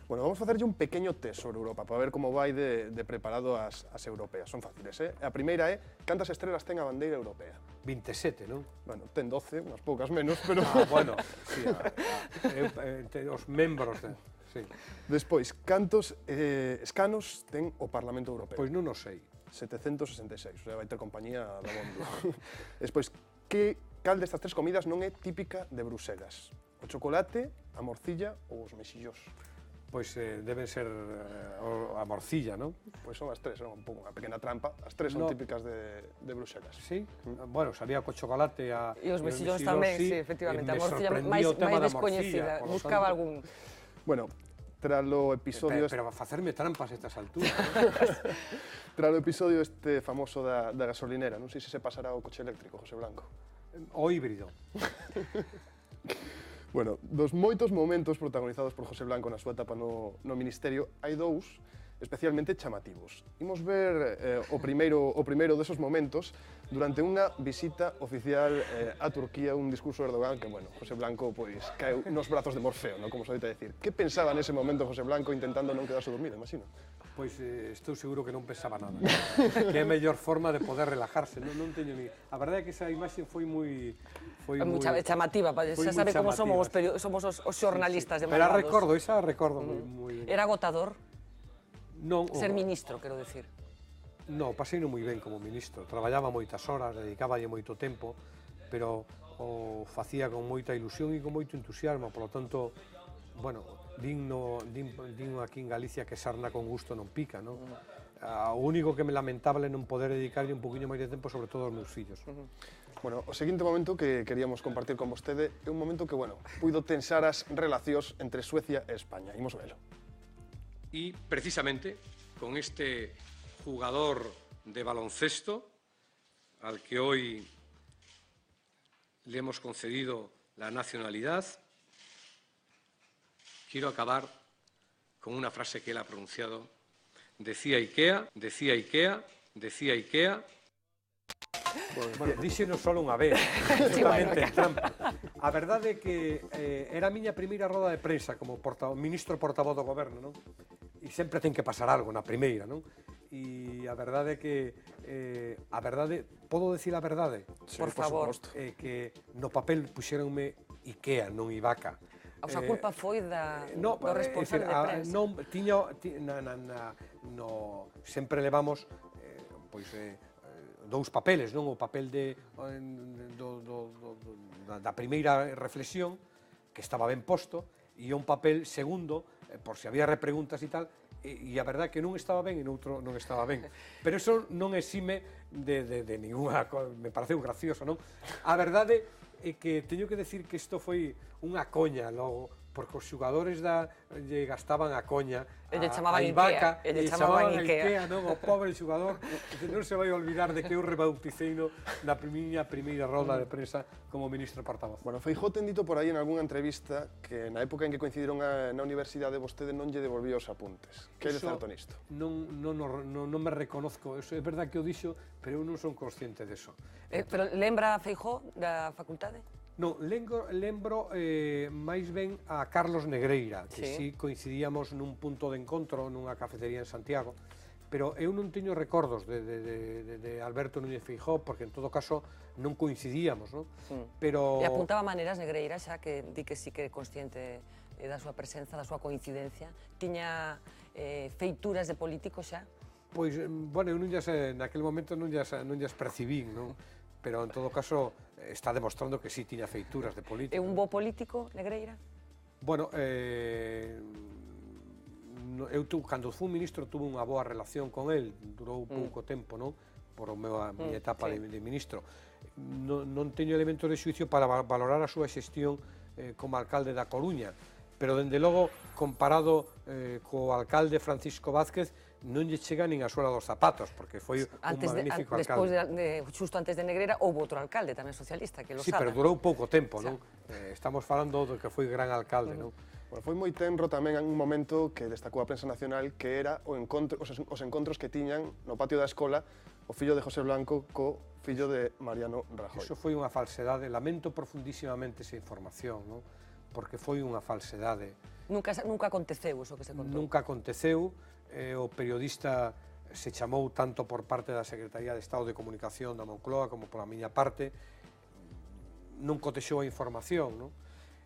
Bueno, vamos a facerlle un pequeño test sobre Europa para ver como vai de preparado as europeas. Son fáciles, A primeira é, cantas estrelas ten a bandeira europea? 27, non? Bueno, ten 12, unhas poucas menos, pero... Bueno, sí, os membros, sí. Despois, cantos escanos ten o Parlamento Europeo? Pois non o sei. 766, o sea, vai ter compañía do mundo. Despois, cal destas 3 comidas non é típica de Bruselas? O chocolate, a morcilla ou os mexillós? Pois deben ser a morcilla, non? Pois son as 3, son un pouco unha pequena trampa. As 3 son típicas de Bruselas. Sí? Bueno, sabía co chocolate e os mexillós tamén, sí, efectivamente. A morcilla máis descoñecida. Buscaba algún... Bueno, tralo episodio... Pero a facerme trampas a estas alturas. Tralo episodio este famoso da gasolinera, non sei se pasará o coche eléctrico, José Blanco. O híbrido. Bueno, dos moitos momentos protagonizados por José Blanco na súa etapa no Ministerio, hai 2 especialmente chamativos. Imos ver o primeiro desos momentos durante unha visita oficial a Turquía, un discurso de Erdogan que, bueno, José Blanco pois caeu nos brazos de Morfeo, non, como se oita decir. Que pensaba nese momento José Blanco intentando non quedarse dormido, imagino? Pois estou seguro que non pensaba nada. Que é a mellor forma de poder relajarse, non teño ni... A verdade é que esa imaxe foi moi chamativa, xa sabe como somos os xornalistas de malvados. Pero esa recordo moi... Era agotador? Non. Ser ministro, quero decir. Non, paseino moi ben como ministro. Traballaba moitas horas, dedicáballe moito tempo, pero o facía con moita ilusión e con moito entusiasmo, polo tanto, bueno, digno aquí en Galicia que sarna con gusto non pica, non? O único que me lamentable non poder dedicarlle un poquinho máis de tempo, sobre todo aos meus fillos. Bueno, o seguinte momento que queríamos compartir con vostede é un momento que, bueno, puido tensar as relacións entre Suecia e España. Imos velo. Y precisamente con este jugador de baloncesto al que hoy le hemos concedido la nacionalidad, quiero acabar con una frase que él ha pronunciado. Decía Ikea, decía Ikea, decía Ikea. Bueno, díxenos solo unha vez, justamente en trampa. A verdade é que era a miña primeira roda de prensa como ministro portavoz do goberno, non? E sempre ten que pasar algo na primeira, non? E a verdade é que podo decir a verdade? Sí, por favor. Que no papel puxeronme Ikea, non Ibaka. O sea, a culpa foi do responsable de prensa. Non, sempre levamos pois 2 papeles, non? O papel da primeira reflexión, que estaba ben posto, e un papel segundo, por se había repreguntas e tal, e a verdade que nun estaba ben e noutro non estaba ben. Pero eso non exime de ninguna, me pareceu gracioso, non? A verdade é que teño que decir que isto foi unha coña logo, porque os xugadores lle gastaban a coña a Ibaka, e lle chamaban Ikea, non? O pobre xugador, non se vai olvidar de que eu rebauticeino na miña primeira rolda de prensa como ministro portavoz. Bueno, Feijóo ten dito por aí en algunha entrevista que na época en que coincidiron na universidade vostede non lle devolvía os apuntes. Que é de certo nisto? Non me reconozco, eso é verdad que o dixo, pero eu non son consciente deso. Pero lembra Feijóo da facultade? Non, lembro máis ben a Carlos Negreira, que sí coincidíamos nun punto de encontro nunha cafetería en Santiago, pero eu non teño recordos de Alberto Núñez Feijóo, porque en todo caso non coincidíamos, non? Pero... E apuntaba maneiras Negreira, xa que di que sí que é consciente da súa presenza, da súa coincidencia. Tiña feituras de político xa? Pois, bueno, eu non naquele momento non llas percibín, non? Pero en todo caso está demostrando que sí tiña feituras de político. É un bo político, Negreira? Bueno, eu cando fui ministro tuve unha boa relación con el, durou pouco tempo, non? Por a miña etapa de ministro. Non teño elementos de xuicio para valorar a súa xestión como alcalde da Coruña, pero dende logo, comparado co alcalde Francisco Vázquez, non lle chega nin a suela dos zapatos, porque foi un magnífico alcalde. Xusto antes de Negreira, houve outro alcalde tamén socialista, que lo sabe. Sí, pero durou pouco tempo, non? Estamos falando do que foi gran alcalde, non? Bueno, foi moi tenro tamén en un momento que destacou a prensa nacional, que era os encontros que tiñan no patio da escola o fillo de José Blanco co fillo de Mariano Rajoy. Iso foi unha falsedade, lamento profundísimamente esa información, non? Porque foi unha falsedade. Nunca aconteceu iso que se contou. Nunca aconteceu, o periodista se chamou tanto por parte da Secretaría de Estado de Comunicación da Moncloa como pola miña parte, non cotexou a información, non?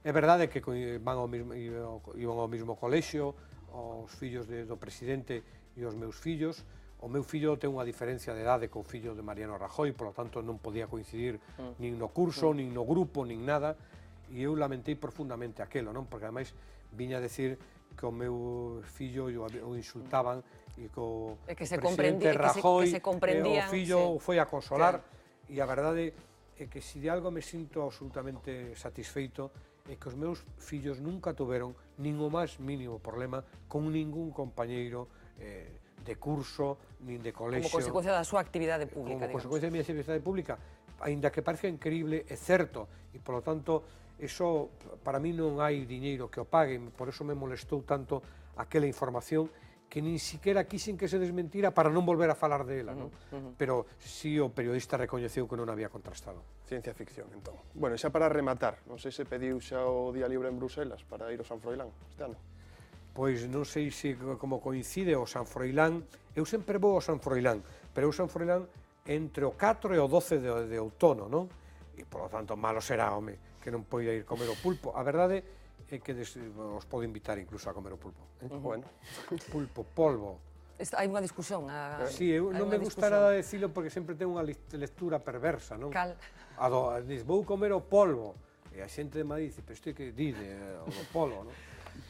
É verdade que iban ao mesmo colexio, os fillos do presidente e os meus fillos. O meu fillo ten unha diferencia de idade co fillo de Mariano Rajoy, polo tanto non podía coincidir nin no curso, nin no grupo, nin nada, e eu lamentei profundamente aquelo, non? Porque ademais viña a decir que o meu fillo o insultaban e que o presidente Rajoy o fillo foi a consolar, e a verdade é que se de algo me sinto absolutamente satisfeito é que os meus fillos nunca tuveron nin o máis mínimo problema con ningún compañeiro de curso, nin de colexio. Como consecuencia da súa actividade pública, digamos. Como consecuencia da miña actividade pública, aínda que parece increíble, é certo, e polo tanto, eso, para mí non hai diñeiro que o pague, por eso me molestou tanto aquela información que nin siquiera quixen que se desmentira para non volver a falar de ela, non? Pero si o periodista recoñeceu que non había contrastado. Ciencia ficción, entón. Bueno, xa para rematar, non sei se pediu xa o día libre en Bruselas para ir ao San Froilán este ano. Pois non sei se como coincide o San Froilán, eu sempre vou ao San Froilán, pero o San Froilán entre o 4 e o 12 de outono, non? E, polo tanto, malo será, home, que non poida ir comer o pulpo. A verdade é que os podo invitar incluso a comer o pulpo. Bueno. Pulpo, polvo. Hai unha discusión. Sí, eu non me gusta nada decirlo porque sempre ten unha lectura perversa, non? Cal? Diz, vou comer o polvo. E a xente de Madrid dice, pero isto é que di o polvo, non?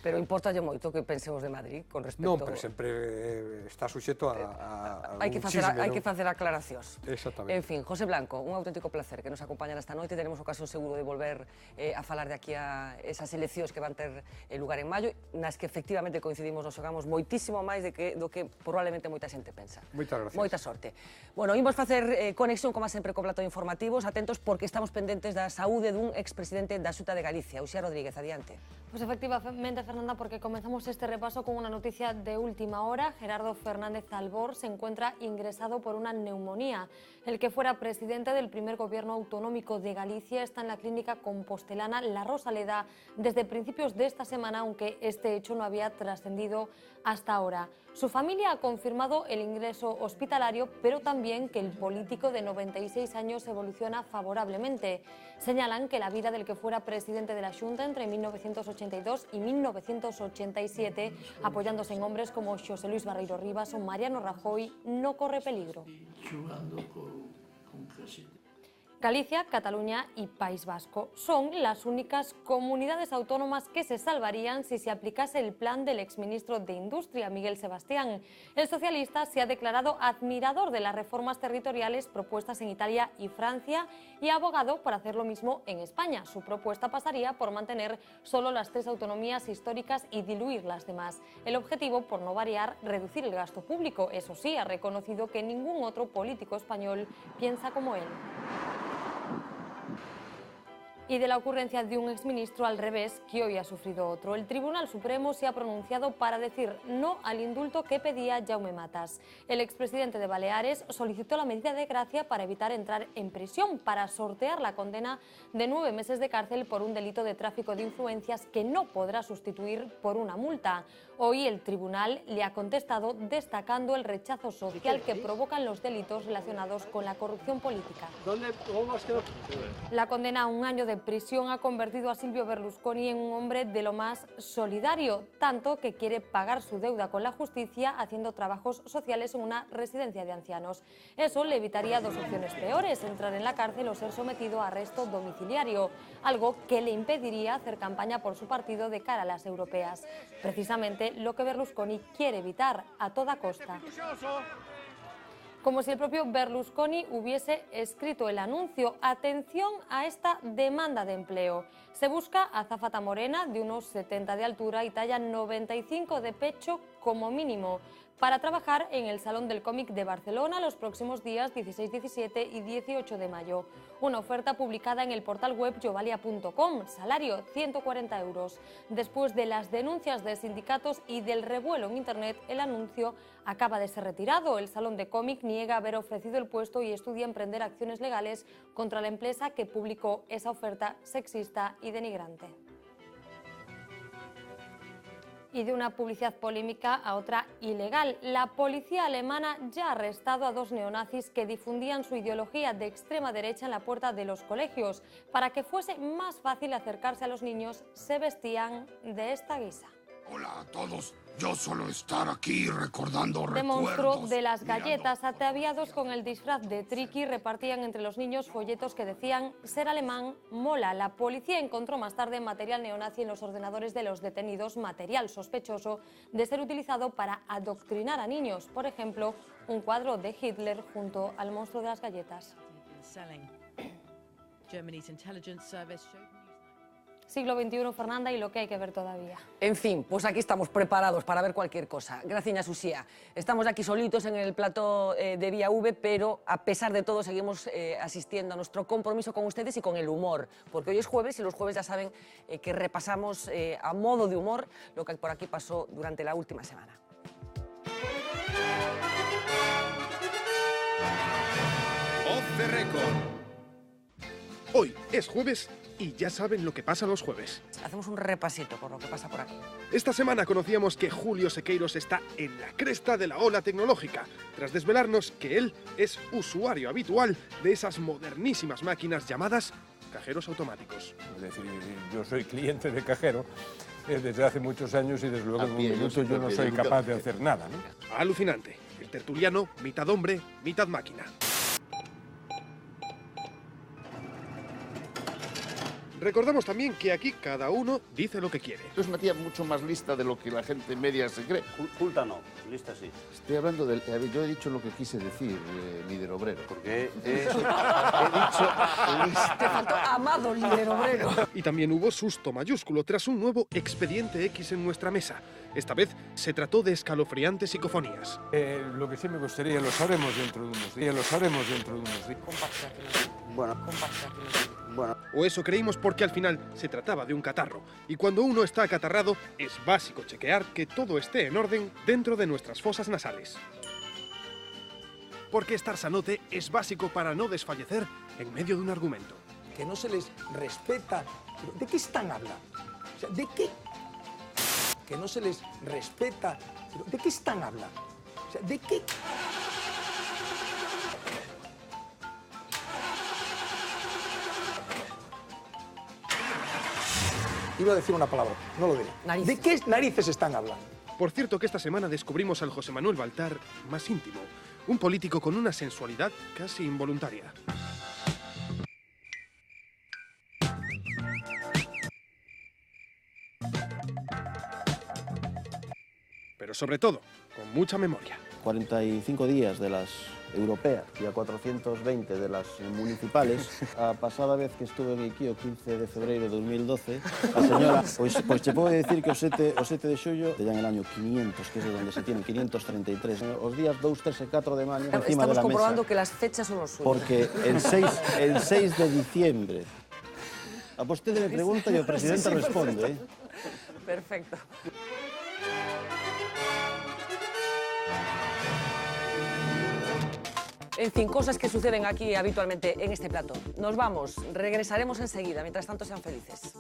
Pero importalle moito que pensemos de Madrid con respecto... Non, pero sempre está suxeto a hai que facer aclaracións. Exactamente. En fin, José Blanco, un auténtico placer que nos acompañan esta noite. Teremos ocasión seguro de volver a falar de aquí a esas eleccións que van ter lugar en maio, nas que efectivamente coincidimos, nos xogamos moitísimo máis do que probablemente moita xente pensa. Moitas gracias. Moita sorte. Bueno, imos facer conexión, como sempre, co plato de informativos. Atentos porque estamos pendentes da saúde dun expresidente da Xunta de Galicia, Uxía Rodríguez. Adiante. Pues efectivamente, Fernanda, porque comenzamos este repaso con una noticia de última hora. Gerardo Fernández Albor se encuentra ingresado por una neumonía. El que fuera presidente del primer gobierno autonómico de Galicia está en la clínica compostelana La Rosaleda desde principios de esta semana, aunque este hecho no había trascendido hasta ahora. Su familia ha confirmado el ingreso hospitalario, pero también que el político de 96 años evoluciona favorablemente. Señalan que la vida del que fuera presidente de la Xunta entre 1982 y 1987, apoyándose en hombres como Xosé Luis Barreiro Rivas o Mariano Rajoy, no corre peligro. Galicia, Cataluña y País Vasco son las únicas comunidades autónomas que se salvarían si se aplicase el plan del exministro de Industria, Miguel Sebastián. El socialista se ha declarado admirador de las reformas territoriales propuestas en Italia y Francia y ha abogado por hacer lo mismo en España. Su propuesta pasaría por mantener solo las 3 autonomías históricas y diluir las demás. El objetivo, por no variar, reducir el gasto público. Eso sí, ha reconocido que ningún otro político español piensa como él. Y de la ocurrencia de un exministro al revés, que hoy ha sufrido otro. El Tribunal Supremo se ha pronunciado para decir no al indulto que pedía Jaume Matas. El expresidente de Baleares solicitó la medida de gracia para evitar entrar en prisión, para sortear la condena de 9 meses de cárcel por un delito de tráfico de influencias que no podrá sustituir por una multa. Hoy el tribunal le ha contestado destacando el rechazo social que provocan los delitos relacionados con la corrupción política. La condena a 1 año de prisión ha convertido a Silvio Berlusconi en un hombre de lo más solidario, tanto que quiere pagar su deuda con la justicia haciendo trabajos sociales en una residencia de ancianos. Eso le evitaría 2 opciones peores: entrar en la cárcel o ser sometido a arresto domiciliario, algo que le impediría hacer campaña por su partido de cara a las europeas. Precisamente lo que Berlusconi quiere evitar a toda costa. Como si el propio Berlusconi hubiese escrito el anuncio. Atención a esta demanda de empleo. Se busca azafata morena de unos 70 de altura y talla 95 de pecho como mínimo, para trabajar en el Salón del Cómic de Barcelona los próximos días 16, 17 y 18 de mayo. Una oferta publicada en el portal web jovalia.com, salario 140 euros. Después de las denuncias de sindicatos y del revuelo en Internet, el anuncio acaba de ser retirado. El Salón de Cómic niega haber ofrecido el puesto y estudia emprender acciones legales contra la empresa que publicó esa oferta sexista y denigrante. Y de una publicidad polémica a otra ilegal. La policía alemana ya ha arrestado a 2 neonazis que difundían su ideología de extrema derecha en la puerta de los colegios. Para que fuese más fácil acercarse a los niños, se vestían de esta guisa. Hola a todos, yo suelo estar aquí recordando De recuerdos. monstruo de las galletas, ataviados con el disfraz de Triqui, repartían entre los niños folletos que decían «Ser alemán mola». La policía encontró más tarde material neonazi en los ordenadores de los detenidos, material sospechoso de ser utilizado para adoctrinar a niños. Por ejemplo, un cuadro de Hitler junto al monstruo de las galletas. Siglo XXI, Fernanda, y lo que hay que ver todavía. En fin, pues aquí estamos preparados para ver cualquier cosa. Gracias, Susía. Estamos aquí solitos en el plató de Vía V, pero a pesar de todo seguimos asistiendo a nuestro compromiso con ustedes y con el humor, porque hoy es jueves y los jueves ya saben que repasamos a modo de humor lo que por aquí pasó durante la última semana. Off the record. Hoy es jueves y ya saben lo que pasa los jueves. Hacemos un repasito por lo que pasa por aquí. Esta semana conocíamos que Julio Sequeiros está en la cresta de la ola tecnológica, tras desvelarnos que él es usuario habitual de esas modernísimas máquinas llamadas cajeros automáticos. Es decir, yo soy cliente de cajero desde hace muchos años y desde luego en un minuto yo no soy capaz de hacer nada, ¿no? Alucinante. El tertuliano, mitad hombre, mitad máquina. Recordamos también que aquí cada uno dice lo que quiere. Es una tía mucho más lista de lo que la gente media se cree. Culta no, lista sí. Estoy hablando del... Yo he dicho lo que quise decir, líder obrero. Porque He dicho lista. Te faltó amado líder obrero. Y también hubo susto mayúsculo tras un nuevo expediente X en nuestra mesa. Esta vez se trató de escalofriantes psicofonías. Lo que sí me gustaría, lo sabremos dentro de unos días. Bueno. O eso creímos porque al final se trataba de un catarro. Y cuando uno está acatarrado, es básico chequear que todo esté en orden dentro de nuestras fosas nasales. Porque estar sanote es básico para no desfallecer en medio de un argumento. Que no se les respeta. ¿De qué están hablando? O sea, ¿de qué? Que no se les respeta. ¿De qué están hablando? O sea, ¿de qué? Iba a decir una palabra, no lo diré. Narices. ¿De qué narices están hablando? Por cierto que esta semana descubrimos al José Manuel Baltar más íntimo, un político con una sensualidad casi involuntaria. Pero sobre todo, con mucha memoria. 45 días de las europeas y a 420 de las municipales. A pasada vez que estuve aquí, o 15 de febreiro de 2012, a señora, pois te podo decir que o 7 de xullo teñan el año 500, que é de donde se tienen 533. Os días 2, 3 e 4 de maio encima de la mesa. Estamos comprobando que las fechas son los suyos. Porque el 6 de diciembre, a vostede le pregunta e o presidente responde. Perfecto. En fin, cosas que suceden aquí habitualmente en este plato. Nos vamos, regresaremos enseguida. Mientras tanto, sean felices.